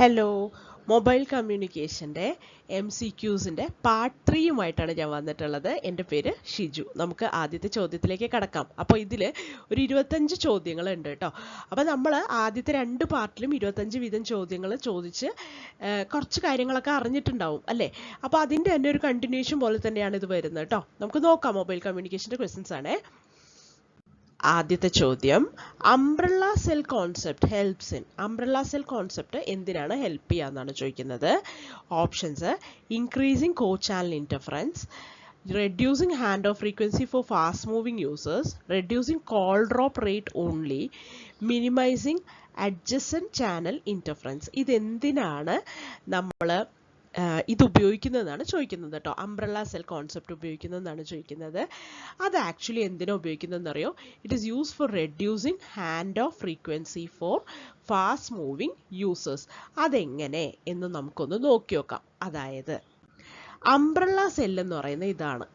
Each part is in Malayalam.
ഹലോ, മൊബൈൽ കമ്മ്യൂണിക്കേഷൻ്റെ MCQസിൻ്റെ പാർട്ട് 3യുമായിട്ടാണ് ഞാൻ വന്നിട്ടുള്ളത്. എൻ്റെ പേര് ഷിജു. നമുക്ക് ആദ്യത്തെ ചോദ്യത്തിലേക്ക് കടക്കാം. അപ്പോൾ ഇതിൽ ഒരു 25 ചോദ്യങ്ങളുണ്ട് കേട്ടോ. അപ്പോൾ നമ്മൾ ആദ്യത്തെ 2 പാർട്ടിലും 25 വീതം ചോദ്യങ്ങൾ ചോദിച്ച് കുറച്ച് കാര്യങ്ങളൊക്കെ അറിഞ്ഞിട്ടുണ്ടാവും അല്ലേ? അപ്പോൾ അതിൻ്റെ തന്നെ ഒരു കണ്ടിന്യൂഷൻ പോലെ തന്നെയാണ് ഇത് വരുന്നത് കേട്ടോ. നമുക്ക് നോക്കാം. മൊബൈൽ കമ്മ്യൂണിക്കേഷൻ്റെ ക്വസ്റ്റ്യൻസ് ആണേ. ആദ്യത്തെ ചോദ്യം, umbrella cell concept helps in. Umbrella cell concept എന്തിനാണ് ഹെൽപ്പ് ചെയ്യാന്നാണ് ചോദിക്കുന്നത്. Options: increasing co channel interference, reducing handoff frequency for fast moving users, reducing call drop rate only, minimizing adjacent channel interference. ഇതെന്തിനാണ് നമ്മൾ ഇത് ഉപയോഗിക്കുന്നതെന്നാണ് ചോദിക്കുന്നത് കേട്ടോ. അംബ്രല്ല സെൽ കോൺസെപ്റ്റ് ഉപയോഗിക്കുന്നതെന്നാണ് ചോദിക്കുന്നത്. അത് ആക്ച്വലി എന്തിനാണ് ഉപയോഗിക്കുന്നതെന്ന് അറിയോ? It is use for reducing handoff frequency for fast moving users. അതെങ്ങനെ എന്ന് നമുക്കൊന്ന് നോക്കി നോക്കാം. അതായത് അംബ്രല്ല സെൽ എന്ന് പറയുന്നത് ഇതാണ്.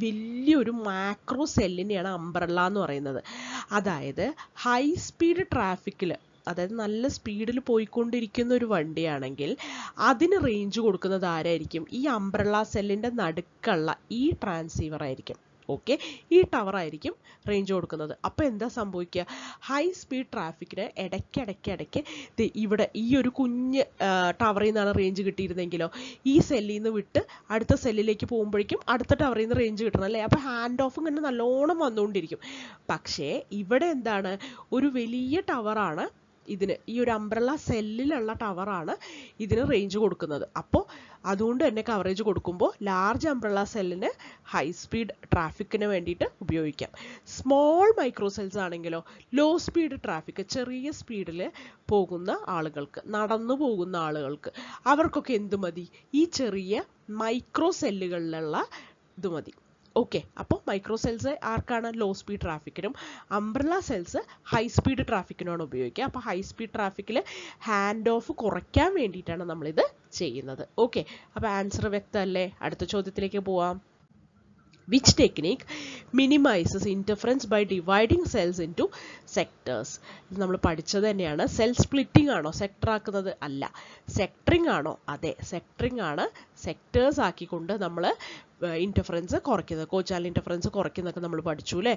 വലിയൊരു മാക്രോ സെല്ലിനെയാണ് അംബ്രല്ല എന്ന് പറയുന്നത്. അതായത് ഹൈ സ്പീഡ് ട്രാഫിക്കിൽ, അതായത് നല്ല സ്പീഡിൽ പോയിക്കൊണ്ടിരിക്കുന്ന ഒരു വണ്ടിയാണെങ്കിൽ അതിന് റേഞ്ച് കൊടുക്കുന്നത് ആരായിരിക്കും? ഈ അംബ്രല്ല സെല്ലിൻ്റെ നടുക്കുള്ള ഈ ട്രാൻസീവർ ആയിരിക്കും. ഓക്കെ, ഈ ടവർ ആയിരിക്കും റേഞ്ച് കൊടുക്കുന്നത്. അപ്പോൾ എന്താ സംഭവിക്കുക? ഹൈ സ്പീഡ് ട്രാഫിക്കിന് ഇടയ്ക്ക് ഇവിടെ ഈ ഒരു കുഞ്ഞ് ടവറിൽ നിന്നാണ് റേഞ്ച് കിട്ടിയിരുന്നെങ്കിലോ, ഈ സെല്ലിൽ നിന്ന് വിട്ട് അടുത്ത സെല്ലിലേക്ക് പോകുമ്പോഴേക്കും അടുത്ത ടവറിൽ നിന്ന് റേഞ്ച് കിട്ടണം അല്ലേ? അപ്പോൾ ഹാൻഡ് ഓഫ് ഇങ്ങനെ നല്ലോണം വന്നുകൊണ്ടിരിക്കും. പക്ഷേ ഇവിടെ എന്താണ്? ഒരു വലിയ ടവറാണ് ഇതിന്, ഈ ഒരു അംബ്രല്ല സെല്ലിലുള്ള ടവറാണ് ഇതിന് റേഞ്ച് കൊടുക്കുന്നത്. അപ്പോൾ അതുകൊണ്ട് തന്നെ കവറേജ് കൊടുക്കുമ്പോൾ ലാർജ് അംബ്രല്ല സെല്ലിന് ഹൈ സ്പീഡ് ട്രാഫിക്കിന് വേണ്ടിയിട്ട് ഉപയോഗിക്കാം. സ്മോൾ മൈക്രോ സെൽസ് ആണെങ്കിലോ ലോ സ്പീഡ് ട്രാഫിക്, ചെറിയ സ്പീഡിൽ പോകുന്ന ആളുകൾക്ക്, നടന്നു പോകുന്ന ആളുകൾക്ക്, അവർക്കൊക്കെ എന്ത് മതി? ഈ ചെറിയ മൈക്രോ സെല്ലുകളിലുള്ള ഇത് മതി. ഓക്കെ, അപ്പോൾ മൈക്രോ സെൽസ് ആർക്കാണ്? ലോ സ്പീഡ് ട്രാഫിക്കിനും. അംബ്രല്ല സെൽസ് ഹൈ സ്പീഡ് ട്രാഫിക്കിനുമാണ് ഉപയോഗിക്കുക. അപ്പോൾ ഹൈ സ്പീഡ് ട്രാഫിക്കിൽ ഹാൻഡ് ഓഫ് കുറയ്ക്കാൻ വേണ്ടിയിട്ടാണ് നമ്മളിത് ചെയ്യുന്നത്. ഓക്കെ, അപ്പോൾ ആൻസർ വ്യക്തമല്ലേ? അടുത്ത ചോദ്യത്തിലേക്ക് പോവാം. Which technique minimizes interference by dividing cells into sectors? ഇത് നമ്മൾ പഠിച്ചത് തന്നെയാണ്. സെൽ സ്പ്ലിറ്റിംഗ് ആണോ സെക്ടർ ആക്കുന്നത്? അല്ല. സെക്ടറിംഗ് ആണോ? അതെ, സെക്ടറിംഗ് ആണ്. സെക്ടേഴ്സ് ആക്കിക്കൊണ്ട് നമ്മൾ ഇന്റർഫറൻസ് കുറയ്ക്കുന്നത്, കോ ചാനൽ ഇന്റർഫറൻസ് കുറയ്ക്കുന്നതൊക്കെ നമ്മൾ പഠിച്ചു അല്ലേ?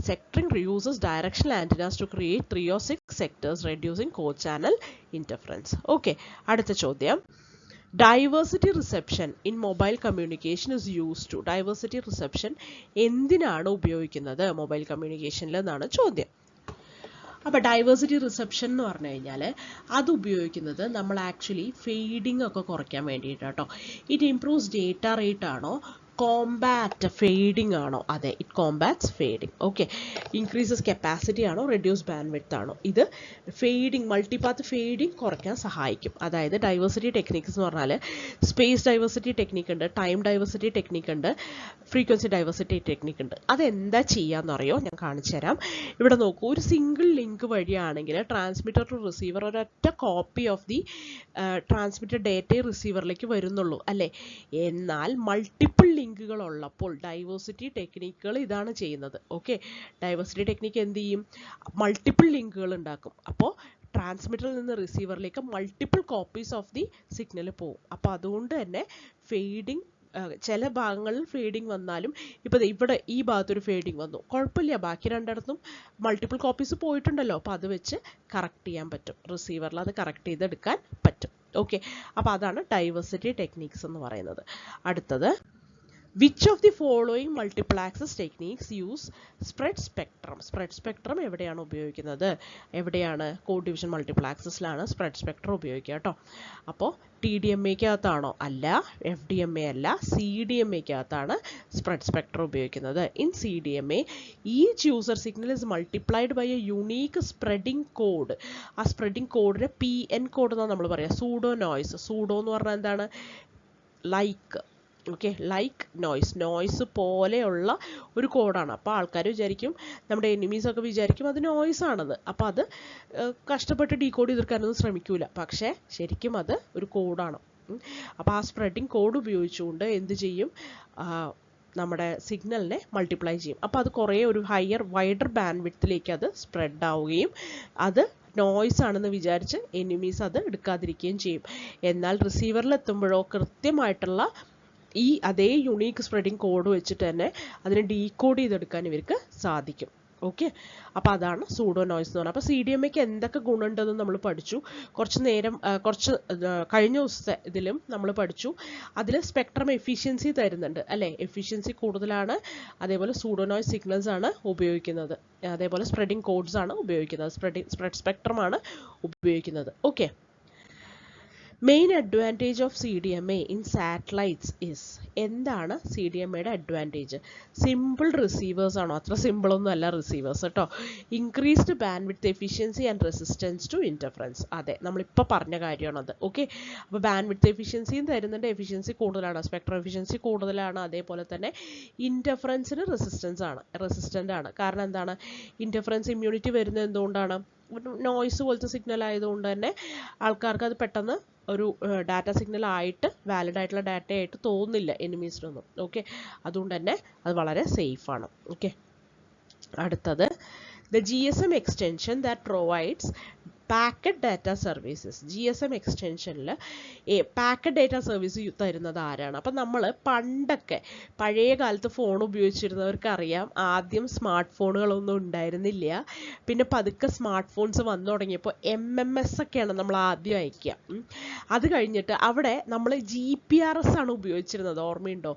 Sectoring reuses directional antennas to create 3 or 6 sectors, reducing co channel interference. Okay, അടുത്ത ചോദ്യം. Diversity reception in mobile communication is used to. Diversity reception എന്തിനാണ് ഉപയോഗിക്കുന്നത് മൊബൈൽ കമ്മ്യൂണിക്കേഷനിൽ എന്നാണ് ചോദ്യം. അപ്പോൾ ഡൈവേഴ്സിറ്റി റിസപ്ഷൻ എന്ന് പറഞ്ഞു കഴിഞ്ഞാൽ അത് ഉപയോഗിക്കുന്നത് നമ്മൾ ആക്ച്വലി ഫെയ്ഡിങ് ഒക്കെ കുറയ്ക്കാൻ വേണ്ടിയിട്ടാണ് കേട്ടോ. ഇറ്റ് ഇംപ്രൂവ്സ് ഡേറ്റ റേറ്റ് ആണോ, കോംബാറ്റ് ഫെയ്ഡിങ് ആണോ? അതെ, it combats fading. Okay, increases capacity ആണോ, റെഡ്യൂസ് ബാൻഡ്വിഡ്ത്ത് ആണോ? ഇത് ഫെയ്ഡിങ്, മൾട്ടിപാത്ത് ഫെയ്ഡിങ് കുറയ്ക്കാൻ സഹായിക്കും. അതായത് ഡൈവേഴ്സിറ്റി ടെക്നിക്സ് എന്ന് പറഞ്ഞാൽ സ്പേസ് ഡൈവേഴ്സിറ്റി ടെക്നിക്ക് ഉണ്ട്, ടൈം ഡൈവേഴ്സിറ്റി ടെക്നിക്ക് ഉണ്ട്, ഫ്രീക്വൻസി ഡൈവേഴ്സിറ്റി ടെക്നിക്ക് ഉണ്ട്. അതെന്താ ചെയ്യാന്നറിയോ? ഞാൻ കാണിച്ചു തരാം. ഇവിടെ നോക്കൂ, ഒരു സിംഗിൾ ലിങ്ക് വഴിയാണെങ്കിൽ ട്രാൻസ്മിറ്റർ ടു റിസീവർ ഒരൊറ്റ കോപ്പി ഓഫ് ദി ട്രാൻസ്മിറ്റഡ് ഡേറ്റയെ റിസീവറിലേക്ക് വരുന്നുള്ളൂ അല്ലേ? എന്നാൽ മൾട്ടിപ്പിൾ ലിങ്കുകൾ ഉള്ളപ്പോൾ ഡൈവേഴ്സിറ്റി ടെക്നിക്കുകൾ ഇതാണ് ചെയ്യുന്നത്. ഓക്കെ, ഡൈവേഴ്സിറ്റി ടെക്നിക്ക് എന്ത് ചെയ്യും? മൾട്ടിപ്പിൾ ലിങ്കുകൾ ഉണ്ടാക്കും. അപ്പോൾ ട്രാൻസ്മിറ്ററിൽ നിന്ന് റിസീവറിലേക്ക് multiple copies of the signal പോകും. അപ്പോൾ അതുകൊണ്ട് തന്നെ ഫെയ്ഡിങ്, ചില ഭാഗങ്ങളിൽ ഫെയ്ഡിങ് വന്നാലും, ഇപ്പോൾ ഇവിടെ ഈ ഭാഗത്തൊരു ഫെയ്ഡിങ് വന്നു, കുഴപ്പമില്ല, ബാക്കി രണ്ടിടത്തും മൾട്ടിപ്പിൾ കോപ്പീസ് പോയിട്ടുണ്ടല്ലോ. അപ്പോൾ അത് വെച്ച് കറക്റ്റ് ചെയ്യാൻ പറ്റും, റിസീവറിൽ അത് കറക്റ്റ് ചെയ്തെടുക്കാൻ പറ്റും. ഓക്കെ, അപ്പോൾ അതാണ് ഡൈവേഴ്സിറ്റി ടെക്നിക്സ് എന്ന് പറയുന്നത്. അടുത്തത്, which of the following multiple access techniques use spread spectrum? spread spectrum എവിടെയാണ് ഉപയോഗിക്കുന്നത്? എവിടെയാണ്? കോഡ് ഡിവിഷൻ മൾട്ടിപ്പിൾ ആക്സസിലാണ് സ്പ്രെഡ് സ്പെക്ട്രം ഉപയോഗിക്കുക കേട്ടോ. അപ്പോൾ TDMA-ക്കകത്താണോ? അല്ല. FDMA അല്ല, CDMA-ക്കകത്താണ് സ്പ്രെഡ് സ്പെക്ട്രം ഉപയോഗിക്കുന്നത്. In CDMA each user signal is multiplied by a unique spreading code. ആ സ്പ്രെഡിങ് കോഡിന് PN കോഡ് എന്നാണ് നമ്മൾ പറയുക. Pseudo noise. സൂഡോ എന്ന് പറഞ്ഞാൽ എന്താണ്? ലൈക്ക്. ഓക്കെ, ലൈക്ക് നോയ്സ് പോലെയുള്ള ഒരു കോഡാണ്. അപ്പോൾ ആൾക്കാർ വിചാരിക്കും, നമ്മുടെ എനിമീസൊക്കെ വിചാരിക്കും അത് നോയ്സ് ആണത്. അപ്പോൾ അത് കഷ്ടപ്പെട്ട് ഡീകോഡ് ചെയ്തെടുക്കാനൊന്നും ശ്രമിക്കൂല. പക്ഷേ ശരിക്കും അത് ഒരു കോഡാണ്. അപ്പോൾ ആ സ്പ്രെഡിങ് കോഡ് ഉപയോഗിച്ചുകൊണ്ട് എന്ത് ചെയ്യും? നമ്മുടെ സിഗ്നലിനെ മൾട്ടിപ്ലൈ ചെയ്യും. അപ്പോൾ അത് കുറേ ഒരു വൈഡർ ബാൻഡ് വിഡ്ത്തിലേക്ക് അത് സ്പ്രെഡ് ആവുകയും അത് നോയ്സ് ആണെന്ന് വിചാരിച്ച് എനിമീസ് അത് എടുക്കാതിരിക്കുകയും ചെയ്യും. എന്നാൽ റിസീവറിൽ എത്തുമ്പോഴോ കൃത്യമായിട്ടുള്ള ഈ അതേ യുണീക്ക് സ്പ്രെഡിങ് കോഡ് വെച്ചിട്ട് തന്നെ അതിനെ ഡീകോഡ് ചെയ്തെടുക്കാൻ ഇവർക്ക് സാധിക്കും. ഓക്കെ, അപ്പോൾ അതാണ് സൂഡോ നോയ്സ് എന്ന് പറഞ്ഞാൽ. അപ്പോൾ CDMAക്ക് എന്തൊക്കെ ഗുണമുണ്ടെന്ന് നമ്മൾ പഠിച്ചു. കുറച്ച് കഴിഞ്ഞ ദിവസത്തെ ഇതിലും നമ്മൾ പഠിച്ചു. അതിൽ സ്പെക്ട്രം എഫിഷ്യൻസി തരുന്നുണ്ട് അല്ലേ, എഫിഷ്യൻസി കൂടുതലാണ്. അതേപോലെ സൂഡോ നോയ്സ് സിഗ്നൽസ് ആണ് ഉപയോഗിക്കുന്നത്, അതേപോലെ സ്പ്രെഡിങ് കോഡ്സ് ആണ് ഉപയോഗിക്കുന്നത്, സ്പ്രെഡ് സ്പെക്ട്രം ആണ് ഉപയോഗിക്കുന്നത്. Okay, main advantage of CDMA in satellites is, എന്താണ് CDMAയുടെ അഡ്വാൻറ്റേജ്? സിമ്പിൾ റിസീവേഴ്സ് ആണോ? അത്ര സിമ്പിൾ ഒന്നും അല്ല റിസീവേഴ്സ് കേട്ടോ. Increased bandwidth efficiency and resistance to interference. അതെ, നമ്മളിപ്പോൾ പറഞ്ഞ കാര്യമാണത്. ഓക്കെ, അപ്പോൾ ബാൻഡ് വിഡ്ത്ത് എഫിഷ്യൻസിയും തരുന്നുണ്ട്, എഫിഷ്യൻസി കൂടുതലാണ്, സ്പെക്ട്രം എഫിഷ്യൻസി കൂടുതലാണ്. അതേപോലെ തന്നെ ഇൻ്റർഫറൻസിന് റെസിസ്റ്റൻ്റ് ആണ്. കാരണം എന്താണ്? ഇൻ്റർഫറൻസ് ഇമ്മ്യൂണിറ്റി വരുന്നത് എന്തുകൊണ്ടാണ്? നോയ്സ് പോലത്തെ സിഗ്നൽ ആയതുകൊണ്ട് തന്നെ ആൾക്കാർക്ക് അത് പെട്ടെന്ന് ഒരു ഡാറ്റ സിഗ്നൽ ആയിട്ട് വാലിഡ് ആയിട്ടുള്ള ഡാറ്റ ആയിട്ട് തോന്നില്ല എനിമീസിനൊന്നും. ഓക്കെ, അതുകൊണ്ട് തന്നെ അത് വളരെ സേഫ് ആണ്. ഓക്കെ, അടുത്തത് the GSM extension that provides packet data services. GSM എക്സ്റ്റൻഷനിൽ പാക്കറ്റ് ഡേറ്റ സർവീസ് തരുന്നത് ആരാണ്? അപ്പം നമ്മൾ പണ്ടൊക്കെ പഴയ കാലത്ത് ഫോൺ ഉപയോഗിച്ചിരുന്നവർക്ക് അറിയാം, ആദ്യം സ്മാർട്ട് ഫോണുകളൊന്നും ഉണ്ടായിരുന്നില്ല. പിന്നെ പതുക്കെ സ്മാർട്ട് ഫോൺസ് വന്നു തുടങ്ങിയപ്പോൾ MMS ഒക്കെയാണ് നമ്മൾ ആദ്യം അയക്കുക. അത് കഴിഞ്ഞിട്ട് അവിടെ നമ്മൾ GPRS ആണ് ഉപയോഗിച്ചിരുന്നത്. ഓർമ്മയുണ്ടോ?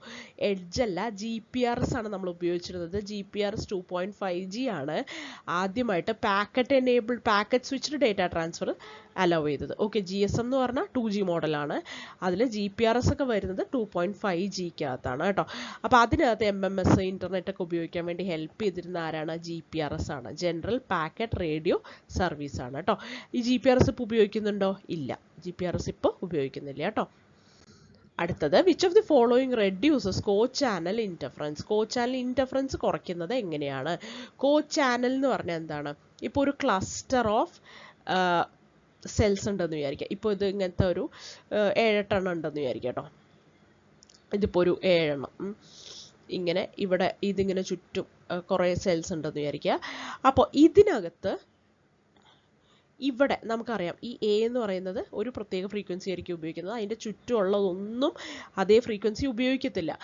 എഡ്ജ് അല്ല, GPRS ആണ് നമ്മൾ ഉപയോഗിച്ചിരുന്നത്. GPRS 2.5G ആണ് ആദ്യമായിട്ട് packet switched data transfer hello ചെയ്തത്. ഓക്കെ, GSM എന്ന് പറഞ്ഞാൽ 2G മോഡലാണ്. അതിൽ GPRS ഒക്കെ വരുന്നത് 2.5Gക്കകത്താണ് കേട്ടോ. അപ്പോൾ അതിനകത്ത് MMS ഇൻ്റർനെറ്റ് ഒക്കെ ഉപയോഗിക്കാൻ വേണ്ടി ഹെൽപ്പ് ചെയ്തിരുന്ന ആരാണ്? GPRS ആണ്, ജനറൽ പാക്കറ്റ് റേഡിയോ സർവീസ് ആണ് കേട്ടോ. ഈ GPRS ഇപ്പോൾ ഉപയോഗിക്കുന്നുണ്ടോ? ഇല്ല, GPRS ഇപ്പോൾ ഉപയോഗിക്കുന്നില്ല കേട്ടോ. അടുത്തത്, which of the following reduces co channel interference? Co channel interference കുറയ്ക്കുന്നത് എങ്ങനെയാണ്? കോ ചാനൽ എന്ന് പറഞ്ഞാൽ എന്താണ്? ഇപ്പോൾ ഒരു ക്ലസ്റ്റർ ഓഫ് സെൽസ് ഉണ്ടെന്ന് വിചാരിക്കുക. ഇപ്പോൾ ഇത് ഇങ്ങനത്തെ ഒരു 7-8 എണ്ണം ഉണ്ടെന്ന് വിചാരിക്കുക കേട്ടോ. ഇതിപ്പോൾ ഒരു 7 എണ്ണം ഇങ്ങനെ ഇവിടെ ഇതിങ്ങനെ ചുറ്റും കുറേ സെൽസ് ഉണ്ടെന്ന് വിചാരിക്കുക. അപ്പോൾ ഇതിനകത്ത് ഇവിടെ നമുക്കറിയാം ഈ A എന്ന് പറയുന്നത് ഒരു പ്രത്യേക ഫ്രീക്വൻസി ആയിരിക്കും ഉപയോഗിക്കുന്നത്. അതിൻ്റെ ചുറ്റുമുള്ളതൊന്നും അതേ ഫ്രീക്വൻസി ഉപയോഗിക്കത്തില്ല.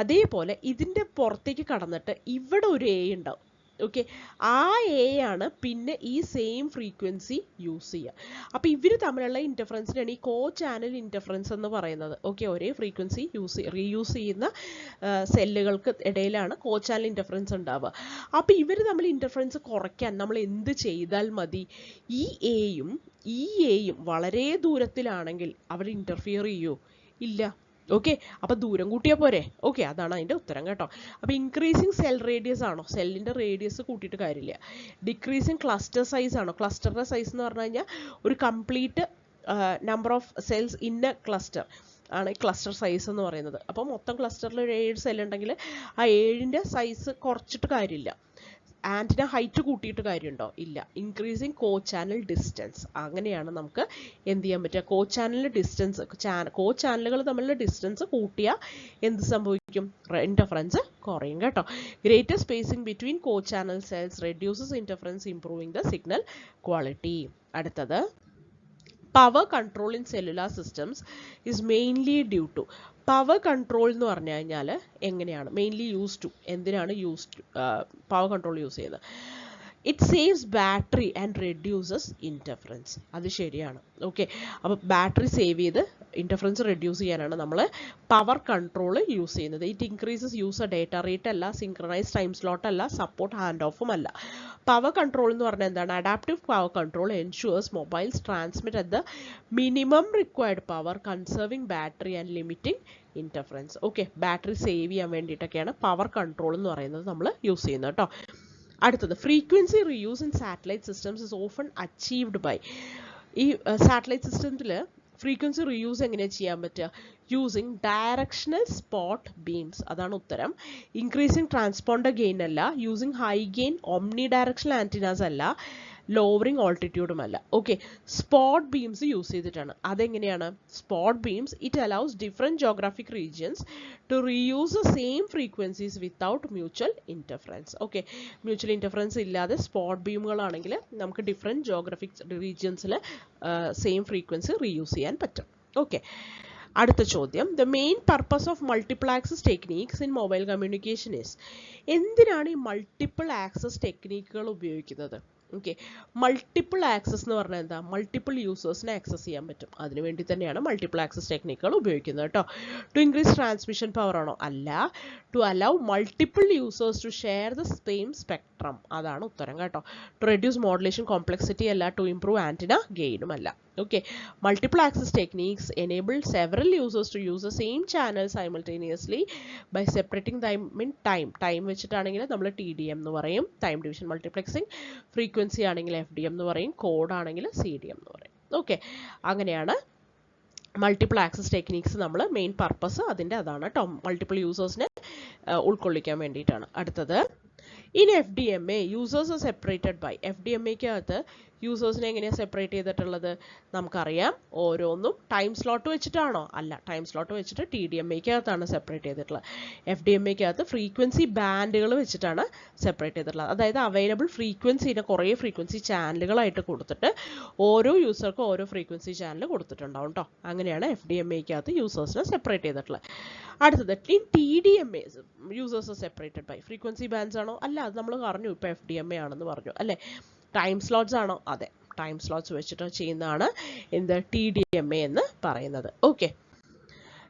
അതേപോലെ ഇതിൻ്റെ പുറത്തേക്ക് കടന്നിട്ട് ഇവിടെ ഒരു A ഉണ്ടാവും. ഓക്കെ, ആ A ആണ് പിന്നെ ഈ സെയിം ഫ്രീക്വൻസി യൂസ് ചെയ്യുക. അപ്പോൾ ഇവർ തമ്മിലുള്ള ഇൻ്റർഫറൻസിനാണ് ഈ കോ ചാനൽ ഇൻ്റർഫറൻസ് എന്ന് പറയുന്നത്. ഓക്കെ, ഒരേ ഫ്രീക്വൻസി റീയൂസ് ചെയ്യുന്ന സെല്ലുകൾക്ക് ഇടയിലാണ് കോ ചാനൽ ഇൻ്റർഫറൻസ് ഉണ്ടാവുക. അപ്പോൾ ഇവർ തമ്മിൽ ഇൻ്റർഫറൻസ് കുറയ്ക്കാൻ നമ്മൾ എന്ത് ചെയ്താൽ മതി? ഈ എയും ഈ എയും വളരെ ദൂരത്തിലാണെങ്കിൽ അവർ ഇൻ്റർഫിയർ ചെയ്യോ? ഇല്ല. ഓക്കെ, അപ്പോൾ ദൂരം കൂട്ടിയാൽ പോരെ? ഓക്കെ, അതാണ് അതിൻ്റെ ഉത്തരം കേട്ടോ. അപ്പോൾ ഇൻക്രീസിങ് സെൽ റേഡിയസ് ആണോ? സെല്ലിൻ്റെ റേഡിയസ് കൂട്ടിയിട്ട് കാര്യമില്ല. ഡിക്രീസിങ് ക്ലസ്റ്റർ സൈസ് ആണോ? ക്ലസ്റ്ററിൻ്റെ സൈസ് എന്ന് പറഞ്ഞു കഴിഞ്ഞാൽ ഒരു complete number of cells in A cluster ആണ് ക്ലസ്റ്റർ സൈസ് എന്ന് പറയുന്നത്. അപ്പോൾ മൊത്തം ക്ലസ്റ്ററിൽ ഒരു 7 സെൽ ഉണ്ടെങ്കിൽ ആ 7ൻ്റെ സൈസ് കുറച്ചിട്ട് കാര്യമില്ല. ആൻറ്റിന ഹൈറ്റ് കൂട്ടിയിട്ട് കാര്യമുണ്ടോ? ഇല്ല. ഇൻക്രീസിങ് കോ ചാനൽ ഡിസ്റ്റൻസ്, അങ്ങനെയാണ് നമുക്ക് എന്ത് ചെയ്യാൻ പറ്റുക? കോ ചാനലിൻ്റെ ഡിസ്റ്റൻസ്, കോ ചാനലുകൾ തമ്മിലുള്ള ഡിസ്റ്റൻസ് കൂട്ടിയാൽ എന്ത് സംഭവിക്കും? ഇൻ്റർഫറൻസ് കുറയും കേട്ടോ. Greater spacing between co channel cells reduces interference improving the signal quality. അടുത്തത്, power control in cellular systems is mainly due to. Power control എന്ന് പറഞ്ഞു കഴിഞ്ഞാൽ എങ്ങനെയാണ് മെയിൻലി യൂസ് ടു, എന്തിനാണ് പവർ കൺട്രോൾ യൂസ് ചെയ്യുന്നത്? It saves battery and reduces interference. അത് ശരിയാണ്. ഓക്കെ, അപ്പോൾ ബാറ്ററി സേവ് ചെയ്ത് ഇൻ്റർഫറൻസ് റെഡ്യൂസ് ചെയ്യാനാണ് നമ്മൾ പവർ കൺട്രോൾ യൂസ് ചെയ്യുന്നത്. It increases user data rate അല്ല, സിങ്ക്രണൈസ് ടൈം സ്ലോട്ട് അല്ല, സപ്പോർട്ട് ഹാൻഡ് ഓഫും അല്ല. പവർ കൺട്രോൾ എന്ന് പറഞ്ഞാൽ എന്താണ്? Adaptive power control ensures mobiles transmit at the minimum required power, conserving battery and limiting interference. Okay, battery save ചെയ്യാൻ വേണ്ടിയിട്ടൊക്കെയാണ് പവർ കൺട്രോൾ എന്ന് പറയുന്നത് നമ്മൾ യൂസ് ചെയ്യുന്നത് കേട്ടോ. അടുത്തത്, frequency reuse in satellite systems is often achieved by. ഈ സാറ്റലൈറ്റ് സിസ്റ്റത്തിൽ ഫ്രീക്വൻസി റീയൂസ് എങ്ങനെയാണ് ചെയ്യാൻ പറ്റുക? യൂസിങ് ഡയറക്ഷണൽ സ്പോട്ട് ബീംസ്, അതാണ് ഉത്തരം. ഇൻക്രീസിങ് ട്രാൻസ്പോണ്ടർ ഗെയിൻ അല്ല, using high gain omni directional antennas അല്ല, ലോവറിങ് ഓൾട്ടിറ്റ്യൂഡും അല്ല. ഓക്കെ, സ്പോട്ട് ബീംസ് യൂസ് ചെയ്തിട്ടാണ്. അതെങ്ങനെയാണ്? Spot beams it allows different geographic regions to reuse the same frequencies without mutual interference. Okay, mutual interference ഇല്ലാതെ സ്പോട്ട് ബീമുകളാണെങ്കിൽ നമുക്ക് different geographic റീജിയൻസിൽ same frequency reuse ചെയ്യാൻ പറ്റും. ഓക്കെ, അടുത്ത ചോദ്യം, the main purpose of multiple access techniques in mobile communication is. എന്തിനാണ് ഈ മൾട്ടിപ്പിൾ ആക്സസ് ടെക്നീക്കുകൾ ഉപയോഗിക്കുന്നത്? ഓക്കെ, മൾട്ടിപ്പിൾ ആക്സസ് എന്ന് പറഞ്ഞാൽ എന്താ? മൾട്ടിപ്പിൾ യൂസേഴ്സിനെ ആക്സസ് ചെയ്യാൻ പറ്റും. അതിനുവേണ്ടി തന്നെയാണ് മൾട്ടിപ്പിൾ ആക്സസ് ടെക്നിക്കുകൾ ഉപയോഗിക്കുന്നത് കേട്ടോ. ടു ഇൻക്രീസ് ട്രാൻസ്മിഷൻ പവർ ആണോ? അല്ല. To allow multiple users to share the same spectrum, അതാണ് ഉത്തരം കേട്ടോ. ടു റെഡ്യൂസ് മോഡുലേഷൻ കോംപ്ലക്സിറ്റി അല്ല. ടു ഇംപ്രൂവ് ആൻറ്റിന ഗെയിനും അല്ല. Okay, multiple access techniques enable several users to use the same channel simultaneously by separating them in time വെച്ചിട്ടാണെങ്കിൽ നമ്മൾ TDM എന്ന് പറയും, ടൈം ഡിവിഷൻ മൾട്ടിപ്ലെക്സിംഗ്. ഫ്രീക്വൻസി ആണെങ്കിൽ FDM എന്ന് പറയും, കോഡ് ആണെങ്കിൽ CDM എന്ന് പറയും. ഓക്കെ, അങ്ങനെയാണ് മൾട്ടിപ്പിൾ ആക്സസ് ടെക്നിക്സ് നമ്മൾ മെയിൻ പർപ്പസ് അതിൻ്റെ അതാണ് കേട്ടോ. മൾട്ടിപ്പിൾ യൂസേഴ്സിനെ ഉൾക്കൊള്ളിക്കാൻ വേണ്ടിയിട്ടാണ്. അടുത്തത്, in FDMA users are separated by. FDMAക്കകത്ത് യൂസേഴ്സിനെ എങ്ങനെയാണ് സെപ്പറേറ്റ് ചെയ്തിട്ടുള്ളത്? നമുക്കറിയാം, ഓരോന്നും ടൈം സ്ലോട്ട് വെച്ചിട്ടാണോ? അല്ല, ടൈം സ്ലോട്ട് വെച്ചിട്ട് TDMAക്കകത്താണ് സെപ്പറേറ്റ് ചെയ്തിട്ടുള്ളത്. FDMAക്കകത്ത് ഫ്രീക്വൻസി ബാൻഡുകൾ വെച്ചിട്ടാണ് സെപ്പറേറ്റ് ചെയ്തിട്ടുള്ളത്. അതായത് അവൈലബിൾ ഫ്രീക്വൻസിനെ കുറേ ഫ്രീക്വൻസി ചാനലുകളായിട്ട് കൊടുത്തിട്ട് ഓരോ യൂസർക്കും ഓരോ ഫ്രീക്വൻസി ചാനൽ കൊടുത്തിട്ടുണ്ടാവും കേട്ടോ. അങ്ങനെയാണ് FDMAക്കകത്ത് യൂസേഴ്സിനെ സെപ്പറേറ്റ് ചെയ്തിട്ടുള്ളത്. അടുത്തത്, in TDMA users separated by frequency bands ആണോ? അല്ല, അത് നമ്മൾ പറഞ്ഞു, ഇപ്പോൾ FDMA ആണെന്ന് പറഞ്ഞു അല്ലേ. ടൈം സ്ലോട്ട്സ് ആണോ? അതെ, ടൈം സ്ലോട്ട്സ് വെച്ചിട്ട് ചെയ്യുന്നതാണ് എന്ത്? TDMA എന്ന് പറയുന്നത്. Okay,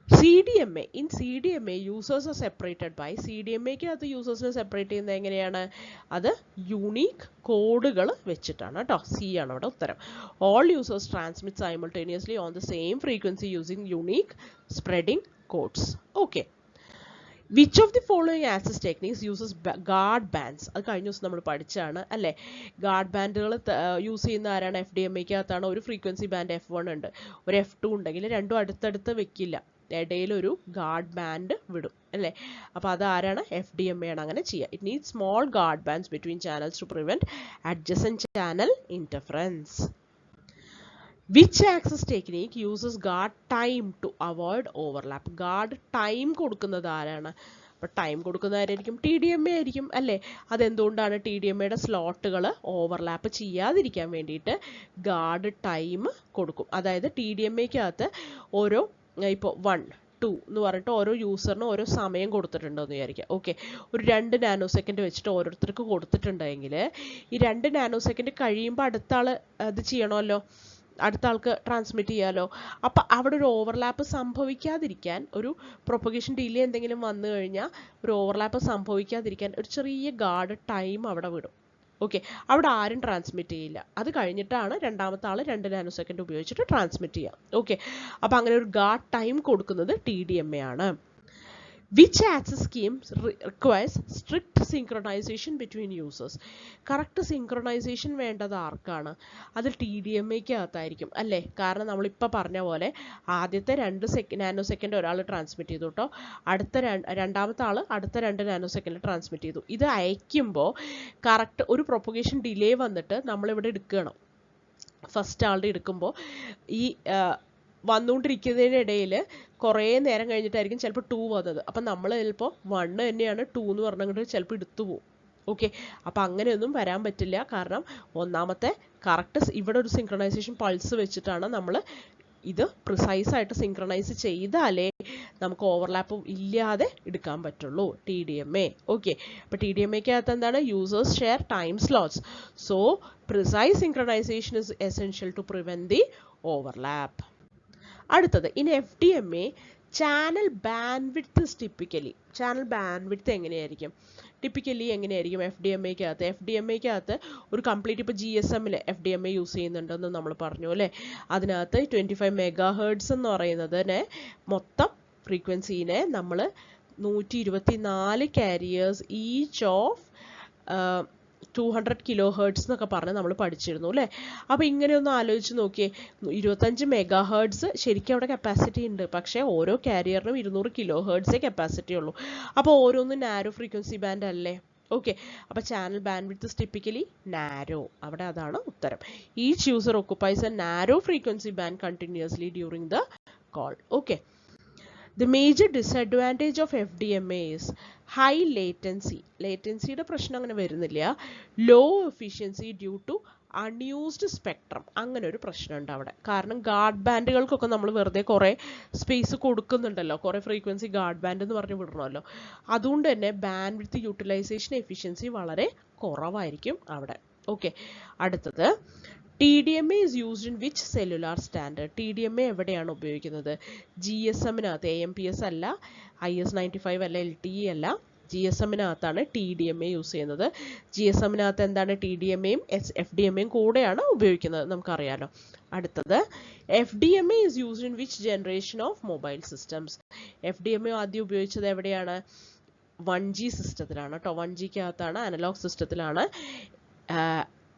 CDMA. In CDMA users are separated by. CDMAക്കകത്ത് യൂസേഴ്സിനെ സെപ്പറേറ്റ് ചെയ്യുന്നത് എങ്ങനെയാണ്? അത് യൂണീക്ക് കോഡുകൾ വെച്ചിട്ടാണ് കേട്ടോ. C ആണ് അവിടെ ഉത്തരം. All users transmit simultaneously on the same frequency using unique spreading codes. Okay, which of the following access techniques uses guard bands? അത് കഴിഞ്ഞ ദിവസം നമ്മൾ പഠിച്ചാണ് അല്ലേ. ഗാർഡ് ബാൻഡുകൾ യൂസ് ചെയ്യുന്ന ആരാണ്? FDMAക്കകത്താണ്. ഒരു ഫ്രീക്വൻസി ബാൻഡ് F1 ഉണ്ട്, ഒരു F2 ഉണ്ടെങ്കിൽ രണ്ടും അടുത്തടുത്ത് വെക്കില്ല, ഇടയിലൊരു ഗാർഡ് ബാൻഡ് വിടും അല്ലേ. അപ്പോൾ അത് ആരാണ്? FDMA ആണ് അങ്ങനെ ചെയ്യുക. It need small guard bands between channels to prevent adjacent channel interference. Which access technique uses guard time to avoid overlap? Guard time കൊടുക്കുന്നത് ആരാണ്? അപ്പോൾ ടൈം കൊടുക്കുന്ന ആരായിരിക്കും? TDMA ആയിരിക്കും അല്ലേ. അതെന്തുകൊണ്ടാണ്? TDMAയുടെ സ്ലോട്ടുകൾ ഓവർലാപ്പ് ചെയ്യാതിരിക്കാൻ വേണ്ടിയിട്ട് ഗാർഡ് ടൈം കൊടുക്കും. അതായത് TDMAക്കകത്ത് ഓരോ ഇപ്പോൾ 1, 2 എന്ന് പറഞ്ഞിട്ട് ഓരോ യൂസറിനും ഓരോ സമയം കൊടുത്തിട്ടുണ്ടെന്ന് വിചാരിക്കുക. ഓക്കെ, ഒരു 2 നാനോ സെക്കൻഡ് വെച്ചിട്ട് ഓരോരുത്തർക്ക് കൊടുത്തിട്ടുണ്ടെങ്കിൽ ഈ 2 നാനോ സെക്കൻഡ് കഴിയുമ്പോൾ അടുത്ത ആൾ ഇത് ചെയ്യണമല്ലോ, അടുത്ത ആൾക്ക് ട്രാൻസ്മിറ്റ് ചെയ്യാമല്ലോ. അപ്പം അവിടെ ഒരു ഓവർലാപ്പ് സംഭവിക്കാതിരിക്കാൻ, ഒരു പ്രൊപ്പഗേഷൻ ഡിലേ എന്തെങ്കിലും വന്നു കഴിഞ്ഞാൽ ഒരു ഓവർലാപ്പ് സംഭവിക്കാതിരിക്കാൻ ഒരു ചെറിയ ഗാർഡ് ടൈം അവിടെ വിടും. ഓക്കെ, അവിടെ ആരും ട്രാൻസ്മിറ്റ് ചെയ്യില്ല. അത് കഴിഞ്ഞിട്ടാണ് രണ്ടാമത്തെ ആൾ 2 നാനോ സെക്കൻഡ് ഉപയോഗിച്ചിട്ട് ട്രാൻസ്മിറ്റ് ചെയ്യാം. ഓക്കെ, അപ്പം അങ്ങനെ ഒരു ഗാർഡ് ടൈം കൊടുക്കുന്നത് TDMA ആണ്. Which access scheme requires strict synchronization between users? Correct synchronisation വേണ്ടത് ആർക്കാണ്? അത് TDMAക്കകത്തായിരിക്കും അല്ലേ. കാരണം നമ്മളിപ്പോൾ പറഞ്ഞ പോലെ ആദ്യത്തെ 2 നാനോ സെക്കൻഡ് ഒരാൾ ട്രാൻസ്മിറ്റ് ചെയ്തു കേട്ടോ, രണ്ടാമത്തെ ആൾ അടുത്ത 2 നാനോ സെക്കൻഡ് ട്രാൻസ്മിറ്റ് ചെയ്തു. ഇത് അയക്കുമ്പോൾ കറക്റ്റ് ഒരു പ്രൊപ്പഗേഷൻ ഡിലേ വന്നിട്ട് നമ്മളിവിടെ എടുക്കണം. ഫസ്റ്റ് ആളുടെ എടുക്കുമ്പോൾ ഈ വന്നുകൊണ്ടിരിക്കുന്നതിനിടയിൽ കുറേ നേരം കഴിഞ്ഞിട്ടായിരിക്കും ചിലപ്പോൾ 2 വന്നത്. അപ്പം നമ്മൾ ചിലപ്പോൾ 1 തന്നെയാണ് 2 എന്ന് പറഞ്ഞിട്ട് ചിലപ്പോൾ എടുത്തു പോകും. ഓക്കെ, അപ്പം അങ്ങനെയൊന്നും വരാൻ പറ്റില്ല. കാരണം ഒന്നാമത്തെ കറക്റ്റ് ഇവിടെ ഒരു സിങ്ക്രണൈസേഷൻ പൾസ് വെച്ചിട്ടാണ് നമ്മൾ ഇത് പ്രിസൈസായിട്ട് സിങ്ക്രണൈസ് ചെയ്താലേ നമുക്ക് ഓവർലാപ്പ് ഇല്ലാതെ എടുക്കാൻ പറ്റുള്ളൂ TDMA. ഓക്കെ, അപ്പോൾ TDMAക്കകത്ത് എന്താണ്? Users share time slots. So precise synchronization is essential to prevent the overlap. അടുത്തത്, in FDMA channel bandwidth typically. Channel bandwidth എങ്ങനെയായിരിക്കും? ടിപ്പിക്കലി എങ്ങനെയായിരിക്കും FDMAക്കകത്ത് ഒരു കംപ്ലീറ്റ് ഇപ്പോൾ GSMൽ FDMA യൂസ് ചെയ്യുന്നുണ്ടെന്ന് നമ്മൾ പറഞ്ഞു അല്ലേ. അതിനകത്ത് 25 MHz എന്ന് പറയുന്നതിനെ മൊത്തം ഫ്രീക്വൻസീനെ നമ്മൾ 124 കാരിയേഴ്സ് ഈച്ച് ഓഫ് 200 kHz എന്നൊക്കെ പറഞ്ഞ് നമ്മൾ പഠിച്ചിരുന്നു അല്ലേ. അപ്പോൾ ഇങ്ങനെ ഒന്ന് ആലോചിച്ച് നോക്കിയേ, 25 MHz ശരിക്കും അവിടെ കപ്പാസിറ്റി ഉണ്ട്, പക്ഷേ ഓരോ കാരിയറിനും 200 kHz കപ്പാസിറ്റി ഉള്ളൂ. അപ്പോൾ ഓരോന്നും നാരോ ഫ്രീക്വൻസി ബാൻഡ് അല്ലേ. ഓക്കെ, അപ്പോൾ channel bandwidth is typically narrow. അവിടെ അതാണ് ഉത്തരം. Each user occupies a narrow frequency band continuously during the call. Okay, the major disadvantage of FDMA is high latency. ലേറ്റൻസിയുടെ പ്രശ്നം അങ്ങനെ വരുന്നില്ല. Low efficiency due to unused spectrum. അങ്ങനെ ഒരു പ്രശ്നമുണ്ട് അവിടെ. കാരണം ഗാർഡ് ബാൻഡുകൾക്കൊക്കെ നമ്മൾ വെറുതെ കുറേ സ്പേസ് കൊടുക്കുന്നുണ്ടല്ലോ, കുറേ ഫ്രീക്വൻസി ഗാർഡ് ബാൻഡ് എന്ന് പറഞ്ഞ് വിടണമല്ലോ. അതുകൊണ്ട് തന്നെ ബാൻഡ് വിഡ്ത്ത് യൂട്ടിലൈസേഷൻ എഫിഷ്യൻസി വളരെ കുറവായിരിക്കും അവിടെ. ഓക്കെ, അടുത്തത് TDMA is used in which cellular standard? TDMA എവിടെയാണ് ഉപയോഗിക്കുന്നത്? GSM-നകത്ത്, AMPS അല്ല, IS-95 അല്ല, LTE അല്ല, GSM-നകത്താണ് TDMA യൂസ് ചെയ്യുന്നത്. GSM-നകത്ത് എന്താണ് TDMA-യും FDMA-യും കൂടെയാണ് ഉപയോഗിക്കുന്നത്, നമുക്കറിയാലോ. അടുത്തത് FDMA is used in which generation of mobile systems? FDMA ആദ്യം ഉപയോഗിച്ചത് എവിടെയാണ്? 1G സിസ്റ്റത്തിലാണ് കേട്ടോ. 1G-ക്കകത്താണ്, അനലോഗ് സിസ്റ്റത്തിലാണ്.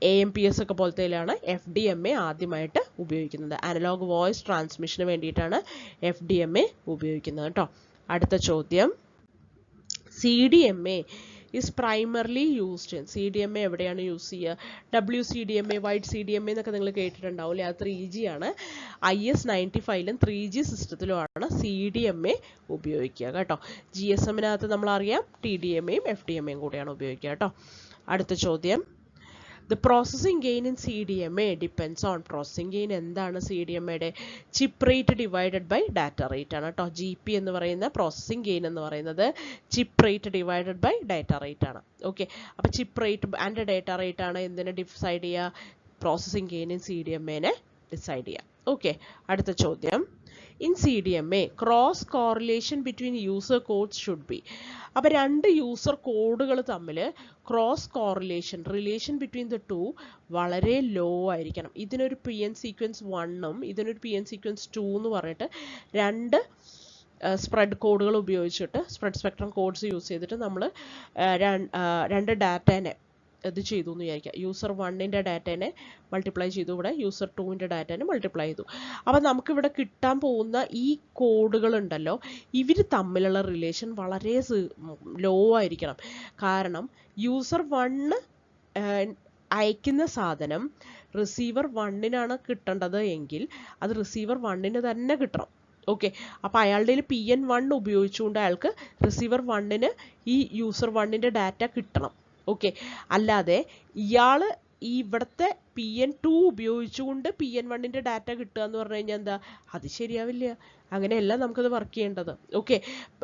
AMPS ഒക്കെ പോലത്തെയിലാണ് FDMA ആദ്യമായിട്ട് ഉപയോഗിക്കുന്നത്. അനലോഗ് വോയിസ് ട്രാൻസ്മിഷന് വേണ്ടിയിട്ടാണ് FDMA ഉപയോഗിക്കുന്നത് കേട്ടോ. അടുത്ത ചോദ്യം, CDMA is primarily used in. CDMA എവിടെയാണ് യൂസ് ചെയ്യുക? WCDMA, വൈഡ് CDMA എന്നൊക്കെ നിങ്ങൾ കേട്ടിട്ടുണ്ടാവും അല്ലേ? അത് 3G ആണ്. IS-95-ലും 3G സിസ്റ്റത്തിലുമാണ് CDMA ഉപയോഗിക്കുക കേട്ടോ. GSM-നകത്ത് നമ്മളറിയാം TDMA-യും FDMA-യും കൂടെയാണ് ഉപയോഗിക്കുക കേട്ടോ. അടുത്ത ചോദ്യം, the processing gain in CDMA depends on. processing gain എന്താണ് CDMA-യുടെ? Chip rate divided by data rate ആണ് കേട്ടോ. GP എന്ന് പറയുന്ന പ്രോസസ്സിംഗ് ഗെയിൻ എന്ന് പറയുന്നത് chip rate divided by data rate ആണ്. ഓക്കെ, അപ്പോൾ chip rate and data rate ആണ് എന്തിനെ ഡിസൈഡ് ചെയ്യുക? പ്രോസസ്സിംഗ് ഗെയിൻ ഇൻ CDMA-നെ ഡിസൈഡ് ചെയ്യുക. ഓക്കെ, അടുത്ത ചോദ്യം, in CDMA cross correlation between user codes should be. അപ്പോൾ രണ്ട് യൂസർ കോഡുകൾ തമ്മിൽ cross correlation, relation between the two വളരെ ലോ ആയിരിക്കണം. ഇതിനൊരു PN സീക്വൻസ് 1ഉം ഇതിനൊരു PN സീക്വൻസ് 2 എന്ന് പറഞ്ഞിട്ട് രണ്ട് സ്പ്രെഡ് കോഡുകൾ ഉപയോഗിച്ചിട്ട്, സ്പ്രെഡ് സ്പെക്ട്രം കോഡ്സ് യൂസ് ചെയ്തിട്ട് നമ്മൾ രണ്ട് ഡാറ്റേനെ ഇത് ചെയ്തു എന്ന് വിചാരിക്കുക. യൂസർ 1ൻ്റെ ഡാറ്റേനെ മൾട്ടിപ്ലൈ ചെയ്തു, ഇവിടെ യൂസർ 2ൻ്റെ ഡാറ്റേനെ മൾട്ടിപ്ലൈ ചെയ്തു. അപ്പോൾ നമുക്കിവിടെ കിട്ടാൻ പോകുന്ന ഈ കോഡുകൾ ഉണ്ടല്ലോ, ഇവർ തമ്മിലുള്ള റിലേഷൻ വളരെ ലോ ആയിരിക്കണം. കാരണം യൂസർ 1 അയക്കുന്ന സാധനം റിസീവർ 1-നാണ് കിട്ടേണ്ടത് എങ്കിൽ അത് റിസീവർ 1-ന് തന്നെ കിട്ടണം. ഓക്കെ, അപ്പോൾ അയാളുടെ PN1 ഉപയോഗിച്ചുകൊണ്ട് അയാൾക്ക് റിസീവർ 1-ന് ഈ യൂസർ 1ൻ്റെ ഡാറ്റ കിട്ടണം. ഓക്കെ, അല്ലാതെ ഇയാൾ ഈ ഇവിടുത്തെ PN2 ഉപയോഗിച്ചുകൊണ്ട് PN1-ൻ്റെ ഡാറ്റ കിട്ടുക എന്ന് പറഞ്ഞു കഴിഞ്ഞാൽ എന്താ? അത് ശരിയാവില്ല. അങ്ങനെയല്ല നമുക്കത് വർക്ക് ചെയ്യേണ്ടത്. ഓക്കെ,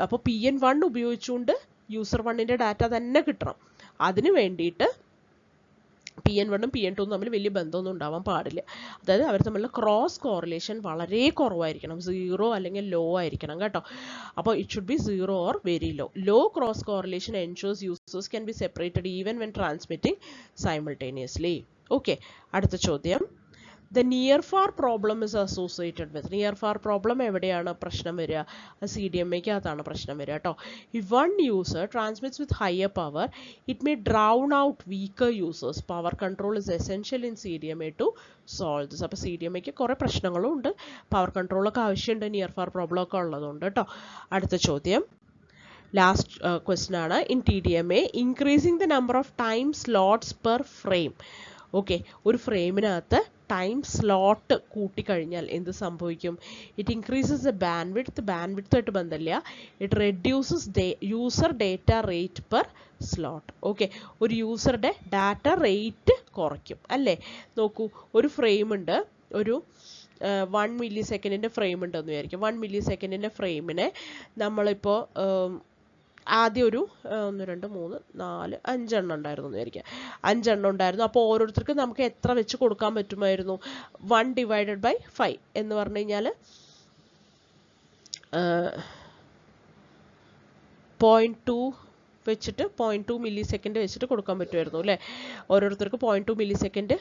അപ്പോൾ PN1 ഉപയോഗിച്ചുകൊണ്ട് യൂസർ 1ൻ്റെ ഡാറ്റ തന്നെ കിട്ടണം. അതിന് വേണ്ടിയിട്ട് PN1-ഉം PN2-ഉം തമ്മിൽ വലിയ ബന്ധമൊന്നും ഉണ്ടാവാൻ പാടില്ല. അതായത് അവർ തമ്മിലുള്ള ക്രോസ് കോറിലേഷൻ വളരെ കുറവായിരിക്കണം, 0 അല്ലെങ്കിൽ ലോ ആയിരിക്കണം കേട്ടോ. അപ്പോൾ it should be 0 or very low. Low cross correlation ensures users can be separated even when transmitting simultaneously. Okay, അടുത്ത ചോദ്യം, the near far problem is associated with. near far problem എവിടെയാണ് പ്രശ്നം വരിക? CDMA-ക്കകത്താണ് പ്രശ്നം വരിക കേട്ടോ. if one user transmits with higher power, it may drown out weaker users. power control is essential in CDMA to solve this. അപ്പോൾ CDMA-ക്ക് കുറേ പ്രശ്നങ്ങളും ഉണ്ട്, പവർ കൺട്രോളൊക്കെ ആവശ്യമുണ്ട് നിയർ ഫാർ പ്രോബ്ലം ഒക്കെ ഉള്ളതുകൊണ്ട് കേട്ടോ. അടുത്ത ചോദ്യം, ലാസ്റ്റ് ക്വസ്റ്റ്യൻ ആണ്. In TDMA increasing the number of time slots per frame. Okay, ഒരു ഫ്രെയിമിനകത്ത് ടൈം സ്ലോട്ട് കൂട്ടിക്കഴിഞ്ഞാൽ എന്ത് സംഭവിക്കും? It increases the bandwidth. ബാൻഡ് വിഡ്ത്തുമായിട്ട് ബന്ധമില്ല. It reduces user data rate per slot. Okay, ഒരു യൂസറുടെ ഡാറ്റ റേറ്റ് കുറയ്ക്കും അല്ലേ? നോക്കൂ, ഒരു ഫ്രെയിം ഉണ്ട്, ഒരു 1 മില്ലി സെക്കൻഡിൻ്റെ ഫ്രെയിം ഉണ്ടെന്ന് വിചാരിക്കും. 1 മില്ലി സെക്കൻഡിൻ്റെ ഫ്രെയിമിനെ നമ്മളിപ്പോൾ ആദ്യം ഒരു 1 2 3 4 5 എണ്ണം ഉണ്ടായിരുന്നു എന്ന് വിചാരിക്കുക. 5 എണ്ണം ഉണ്ടായിരുന്നു. അപ്പോൾ ഓരോരുത്തർക്ക് നമുക്ക് എത്ര വെച്ച് കൊടുക്കാൻ പറ്റുമായിരുന്നു? 1 ഡിവൈഡഡ് ബൈ 5 എന്ന് പറഞ്ഞു കഴിഞ്ഞാൽ 0.2 വെച്ചിട്ട് 0.2 മില്ലി സെക്കൻഡ് വെച്ചിട്ട് കൊടുക്കാൻ പറ്റുമായിരുന്നു അല്ലേ? ഓരോരുത്തർക്ക് 0.2 മില്ലി സെക്കൻഡ്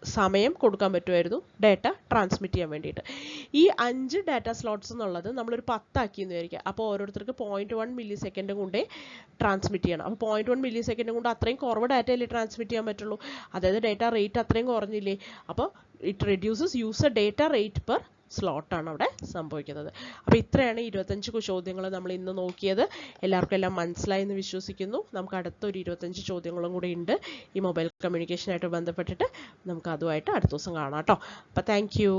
സമയം കൊടുക്കാൻ പറ്റുമായിരുന്നു ഡാറ്റ ട്രാൻസ്മിറ്റ് ചെയ്യാൻ വേണ്ടിയിട്ട്. ഈ 5 ഡാറ്റ സ്ലോട്ട്സ് എന്നുള്ളത് നമ്മളൊരു 10 ആക്കി എന്ന് വിചാരിക്കുക. അപ്പോൾ ഓരോരുത്തർക്ക് 0.1 മില്ലി സെക്കൻഡ് കൊണ്ടേ ട്രാൻസ്മിറ്റ് ചെയ്യണം. അപ്പോൾ 0.1 മില്ലി സെക്കൻഡ് കൊണ്ട് അത്രയും കുറവ് ഡാറ്റയല്ലേ ട്രാൻസ്മിറ്റ് ചെയ്യാൻ പറ്റുള്ളൂ. അതായത് ഡാറ്റ റേറ്റ് അത്രയും കുറഞ്ഞില്ലേ? അപ്പോൾ it reduces user data rate per സ്ലോട്ടാണ് അവിടെ സംഭവിക്കുന്നത്. അപ്പോൾ ഇത്രയാണ് 25 ചോദ്യങ്ങൾ നമ്മൾ ഇന്ന് നോക്കിയത്. എല്ലാവർക്കും എല്ലാം മനസ്സിലായി എന്ന് വിശ്വസിക്കുന്നു. നമുക്ക് അടുത്തൊരു 25 ചോദ്യങ്ങളും കൂടി ഉണ്ട് ഈ മൊബൈൽ കമ്മ്യൂണിക്കേഷനായിട്ട് ബന്ധപ്പെട്ടിട്ട്. നമുക്ക് അതുമായിട്ട് അടുത്ത ദിവസം കാണാം കേട്ടോ. അപ്പോൾ താങ്ക് യു.